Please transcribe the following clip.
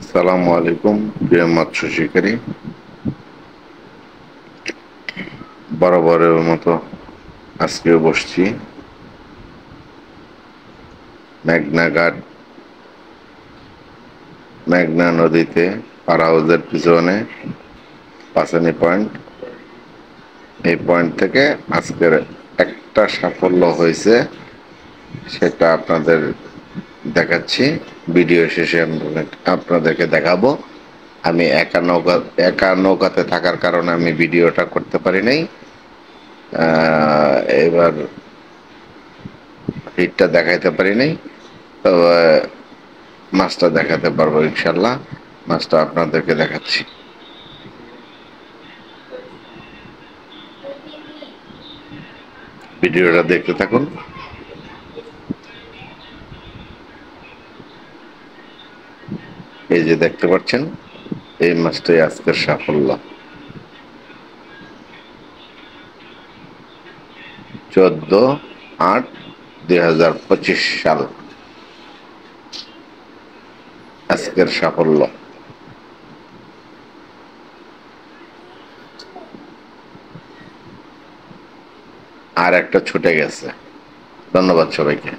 আসসালামু আলাইকুম প্রিয় মৎস্য শিকারী। বরাবরের মতো আজকেও বসছি মেঘনা নদীতে, পার হাউসের পিছনে পাসানি পয়েন্ট। এই পয়েন্ট থেকে আজকের একটা সাফল্য হয়েছে, সেটা আপনাদের দেখাচ্ছি। ভিডিও শেষে আপনাদেরকে দেখাবো। আমি একা নৌকাতে থাকার কারণে আমি ভিডিওটা করতে পারি নাই। এবার হিটটা দেখাইতে পারি নাই, তবে মাছটা দেখাতে পারবো ইনশাল্লাহ। মাছটা আপনাদেরকে দেখাচ্ছি, ভিডিওটা দেখতে থাকুন। এই যে দেখতে পাচ্ছেন, এই মাছটাই আজকের সাফল্য। 14/8/2025 সাল আজকের সাফল্য। আর একটা ছুটে গেছে। ধন্যবাদ সবাইকে।